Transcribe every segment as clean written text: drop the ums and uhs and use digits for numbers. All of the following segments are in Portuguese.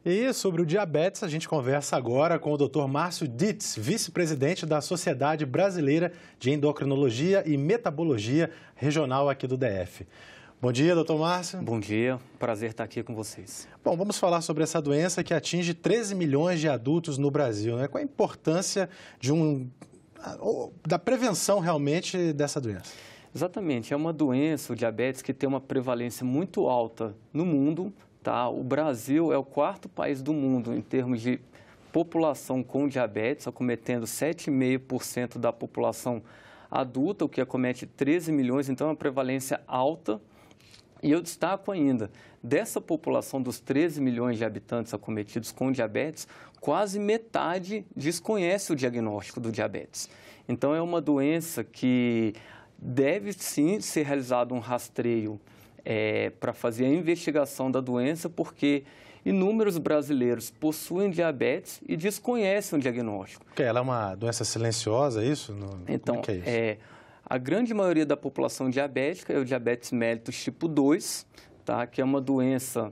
E sobre o diabetes, a gente conversa agora com o Dr. Márcio Dietz, vice-presidente da Sociedade Brasileira de Endocrinologia e Metabologia Regional aqui do DF. Bom dia, doutor Márcio. Bom dia, prazer estar aqui com vocês. Bom, vamos falar sobre essa doença que atinge 13 milhões de adultos no Brasil, né? Qual a importância da prevenção realmente dessa doença? Exatamente, é uma doença, o diabetes, que tem uma prevalência muito alta no mundo. Tá? O Brasil é o quarto país do mundo em termos de população com diabetes, acometendo 7,5% da população adulta, o que acomete 13 milhões, então é uma prevalência alta. E eu destaco ainda, dessa população dos 13 milhões de habitantes acometidos com diabetes, quase metade desconhece o diagnóstico do diabetes. Então é uma doença que deve sim ser realizado um rastreio para fazer a investigação da doença, porque inúmeros brasileiros possuem diabetes e desconhecem o diagnóstico. Porque ela é uma doença silenciosa, é isso? Então, como é que é isso? A grande maioria da população diabética é o diabetes mellitus tipo 2, tá? Que é uma doença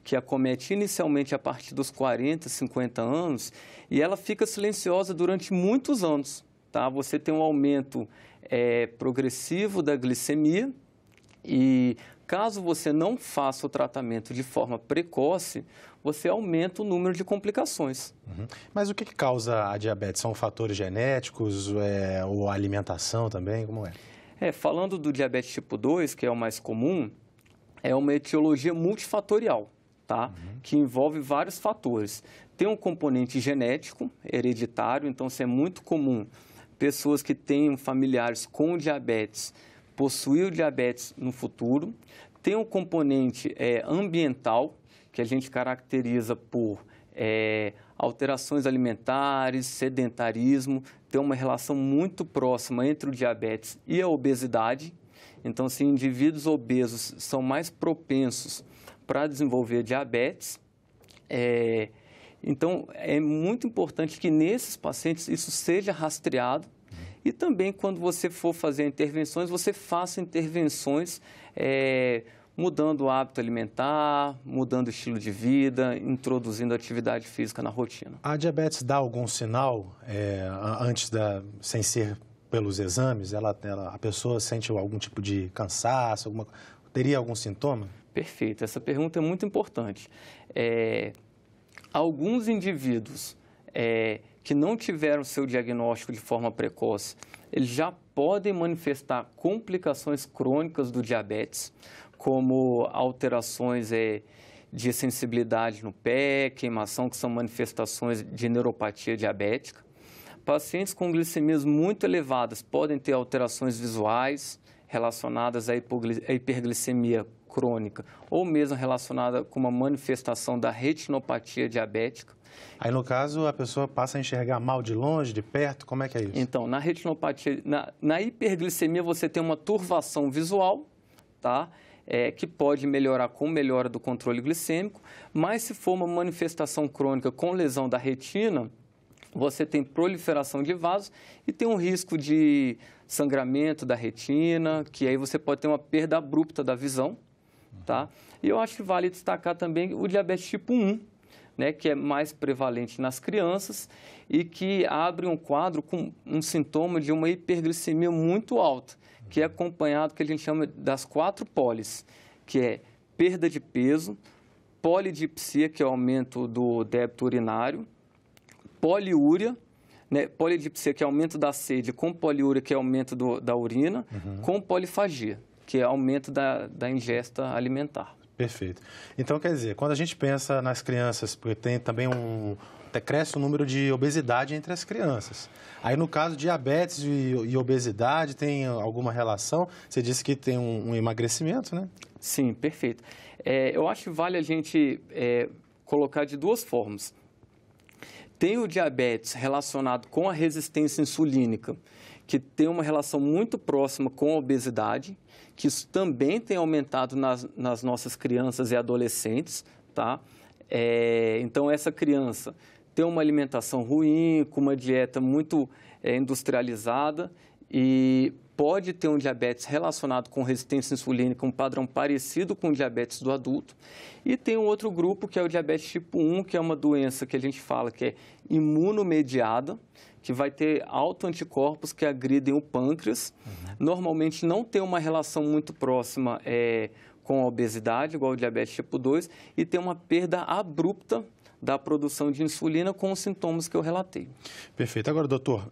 que acomete inicialmente a partir dos 40, 50 anos, e ela fica silenciosa durante muitos anos. Tá? Você tem um aumento progressivo da glicemia e, caso você não faça o tratamento de forma precoce, você aumenta o número de complicações. Uhum. Mas o que causa a diabetes? São fatores genéticos ou a alimentação também? Como é? Falando do diabetes tipo 2, que é o mais comum, é uma etiologia multifatorial, tá? Que envolve vários fatores. Tem um componente genético, hereditário, então isso é muito comum. Pessoas que tenham familiares com diabetes possuir o diabetes no futuro. Tem um componente ambiental, que a gente caracteriza por alterações alimentares, sedentarismo. Tem uma relação muito próxima entre o diabetes e a obesidade. Então, se indivíduos obesos são mais propensos para desenvolver diabetes, então é muito importante que nesses pacientes isso seja rastreado. E também, quando você for fazer intervenções, você faça intervenções mudando o hábito alimentar, mudando o estilo de vida, introduzindo atividade física na rotina. A diabetes dá algum sinal sem ser pelos exames? A pessoa sente algum tipo de cansaço? Teria algum sintoma? Perfeito. Essa pergunta é muito importante. Alguns indivíduos que não tiveram seu diagnóstico de forma precoce, eles já podem manifestar complicações crônicas do diabetes, como alterações de sensibilidade no pé, queimação, que são manifestações de neuropatia diabética. Pacientes com glicemias muito elevadas podem ter alterações visuais relacionadas à hiperglicemia crônica, ou mesmo relacionada com uma manifestação da retinopatia diabética. Aí, no caso, a pessoa passa a enxergar mal de longe, de perto, como é que é isso? Então, na retinopatia, na hiperglicemia, você tem uma turvação visual, tá? Que pode melhorar com melhora do controle glicêmico, mas se for uma manifestação crônica com lesão da retina, você tem proliferação de vasos e tem um risco de sangramento da retina, que aí você pode ter uma perda abrupta da visão, tá? E eu acho que vale destacar também o diabetes tipo 1, né, que é mais prevalente nas crianças e que abre um quadro com um sintoma de uma hiperglicemia muito alta, que é acompanhado, que a gente chama das 4 polis, que é perda de peso, polidipsia, que é o aumento do débito urinário, poliúria, né, polidipsia, que é aumento da sede, com poliúria, que é aumento da urina, com polifagia, que é aumento da ingesta alimentar. Perfeito. Então, quer dizer, quando a gente pensa nas crianças, porque tem também cresce o número de obesidade entre as crianças. Aí, no caso, diabetes e obesidade tem alguma relação? Você disse que tem um emagrecimento, né? Sim, perfeito. Eu acho que vale a gente colocar de duas formas. Tem o diabetes relacionado com a resistência insulínica, que tem uma relação muito próxima com a obesidade, que isso também tem aumentado nas nossas crianças e adolescentes, tá? Então, essa criança tem uma alimentação ruim, com uma dieta muito industrializada e pode ter um diabetes relacionado com resistência insulínica, um padrão parecido com o diabetes do adulto. E tem um outro grupo, que é o diabetes tipo 1, que é uma doença que a gente fala que é imunomediada, que vai ter autoanticorpos que agridem o pâncreas. Normalmente não tem uma relação muito próxima com a obesidade, igual o diabetes tipo 2, e tem uma perda abrupta da produção de insulina com os sintomas que eu relatei. Perfeito. Agora, doutor,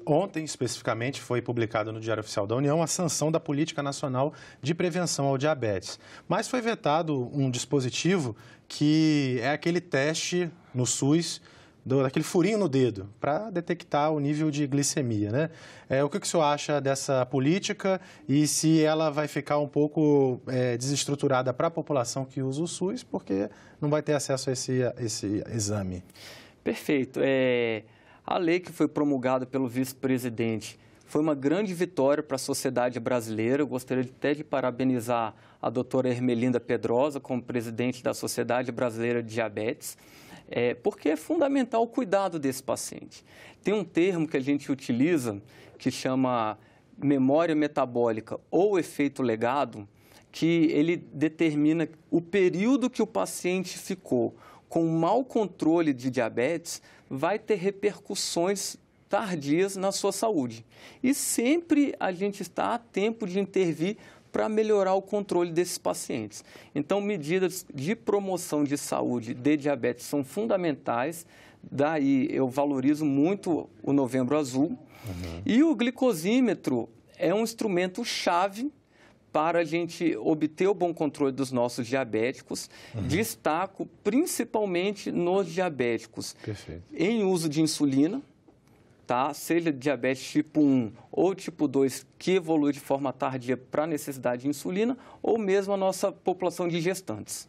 ontem especificamente foi publicado no Diário Oficial da União a sanção da Política Nacional de Prevenção ao Diabetes. Mas foi vetado um dispositivo que é aquele teste no SUS, daquele furinho no dedo, para detectar o nível de glicemia, né? O que o senhor acha dessa política e se ela vai ficar um pouco desestruturada para a população que usa o SUS, porque não vai ter acesso a esse exame? Perfeito. A lei que foi promulgada pelo vice-presidente foi uma grande vitória para a sociedade brasileira. Eu gostaria até de parabenizar a doutora Ermelinda Pedrosa como presidente da Sociedade Brasileira de Diabetes, porque é fundamental o cuidado desse paciente. Tem um termo que a gente utiliza que chama memória metabólica ou efeito legado, que ele determina o período que o paciente ficou com mau controle de diabetes, vai ter repercussões tardias na sua saúde. E sempre a gente está a tempo de intervir para melhorar o controle desses pacientes. Então, medidas de promoção de saúde de diabetes são fundamentais. Daí, eu valorizo muito o Novembro Azul. E o glicosímetro é um instrumento-chave para a gente obter o bom controle dos nossos diabéticos. Destaco principalmente nos diabéticos em uso de insulina, tá? Seja diabetes tipo 1 ou tipo 2, que evolui de forma tardia para a necessidade de insulina, ou mesmo a nossa população de gestantes.